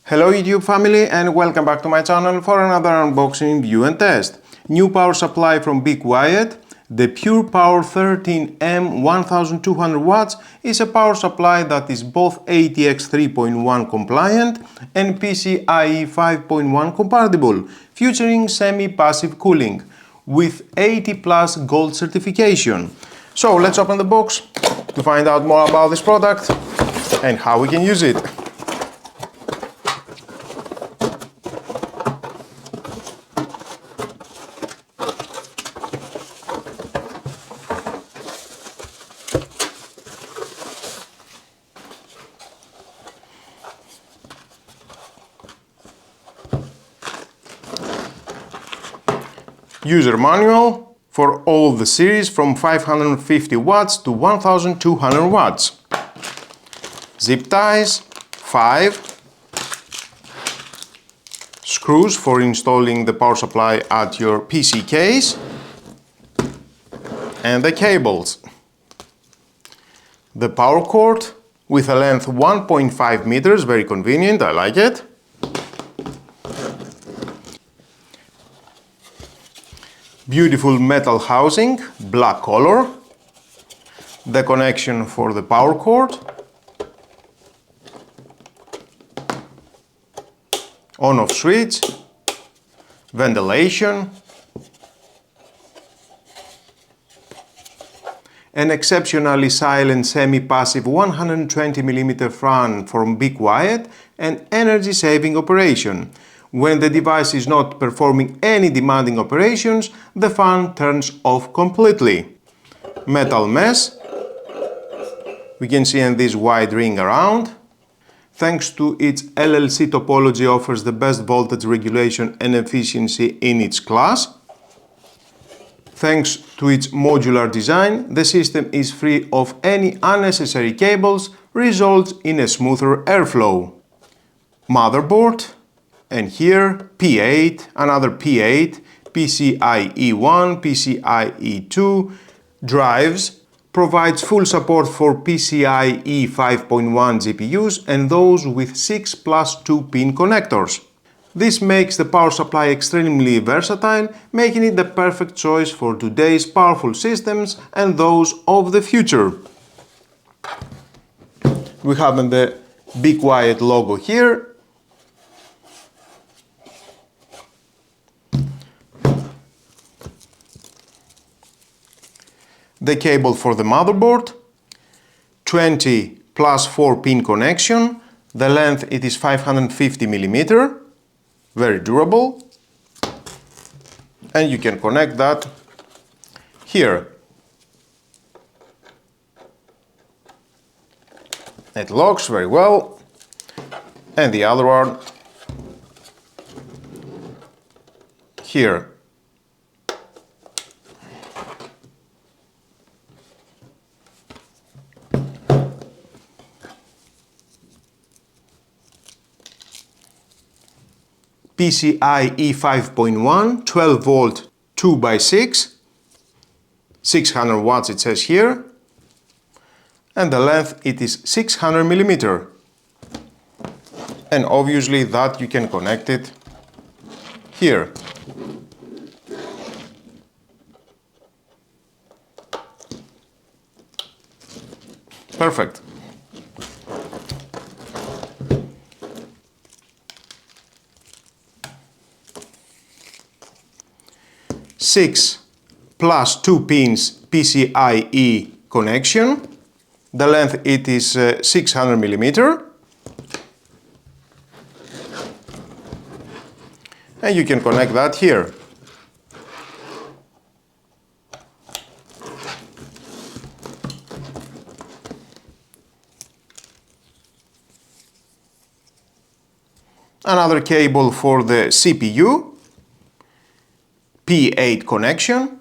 Hello YouTube family and welcome back to my channel for another unboxing, review and test. New power supply from Be Quiet. The Pure Power 13M 1200 watts is a power supply that is both ATX 3.1 compliant and PCIe 5.1 compatible, featuring semi-passive cooling with 80 plus gold certification. So let's open the box to find out more about this product and how we can use it. User manual for all the series from 550 watts to 1200 watts. Zip ties, 5. Screws for installing the power supply at your PC case. And the cables. The power cord with a length 1.5 meters, very convenient, I like it. Beautiful metal housing, black color. The connection for the power cord. On-off switch. Ventilation. An exceptionally silent semi-passive 120mm fan from Be Quiet and energy-saving operation. When the device is not performing any demanding operations, the fan turns off completely. Metal mesh. We can see in this wide ring around. Thanks to its LLC topology, offers the best voltage regulation and efficiency in its class. Thanks to its modular design, the system is free of any unnecessary cables, results in a smoother airflow. Motherboard. And here P8, another P8, PCIe 1, PCIe 2, drives, provides full support for PCIe 5.1 GPUs and those with 6 plus 2 pin connectors. This makes the power supply extremely versatile, making it the perfect choice for today's powerful systems and those of the future. We have the Be Quiet logo here. The cable for the motherboard, 20 plus 4 pin connection, the length it is 550mm, very durable, and you can connect that here. It locks very well, and the other one here. PCIe 5.1, 12 volt 2x6, 600 watts it says here, and the length it is 600mm. And obviously that you can connect it here. Perfect. Six plus 2 pins PCIe connection. The length it is 600mm. And you can connect that here. Another cable for the CPU. P8 connection.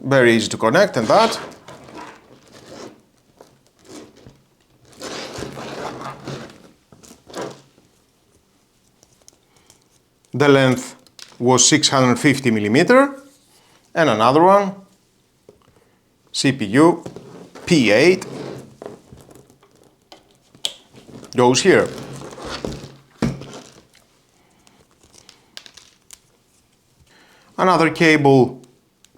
Very easy to connect and that. The length was 650mm. And another one, CPU P8, goes here. Another cable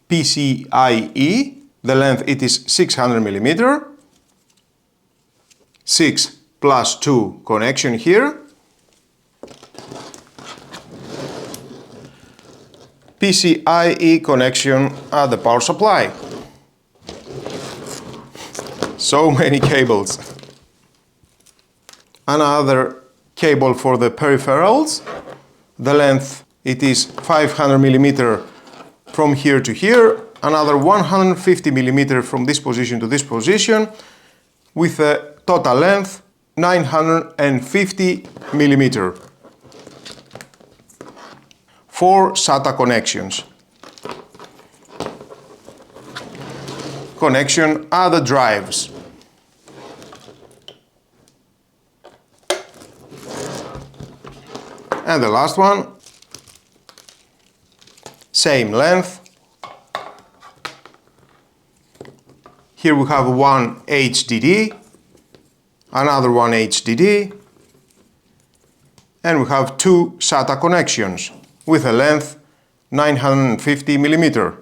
PCIe, the length it is 600 mm, 6 plus 2 connection here. PCIe connection at the power supply. So many cables. Another cable for the peripherals. The length it is 500 mm from here to here. Another 150 mm from this position to this position, with a total length 950 mm. 4 SATA connections. Connection at the drives. And the last one, same length. Here we have one HDD, another one HDD, and we have 2 SATA connections with a length 950 mm.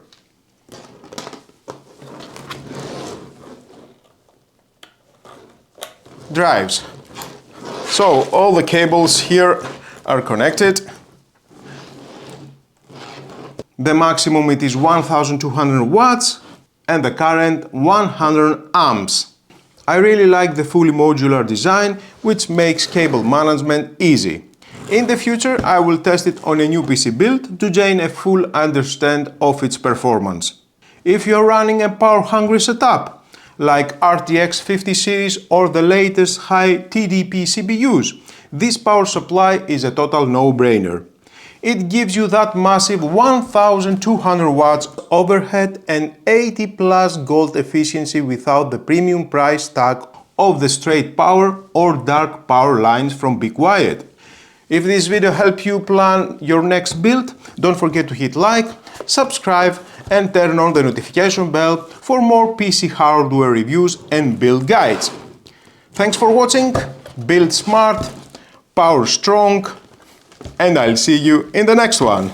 Drives. So all the cables here are connected. The maximum it is 1200 watts and the current 100 amps. I really like the fully modular design, which makes cable management easy. In the future I will test it on a new PC build to gain a full understanding of its performance. If you're running a power-hungry setup, like RTX 50 series or the latest high TDP CPUs, this power supply is a total no-brainer. It gives you that massive 1200 watts overhead and 80 plus gold efficiency without the premium price tag of the straight power or dark power lines from Be Quiet. If this video helped you plan your next build, don't forget to hit like, subscribe and turn on the notification bell for more PC hardware reviews and build guides. Thanks for watching, build smart, power strong, and I'll see you in the next one.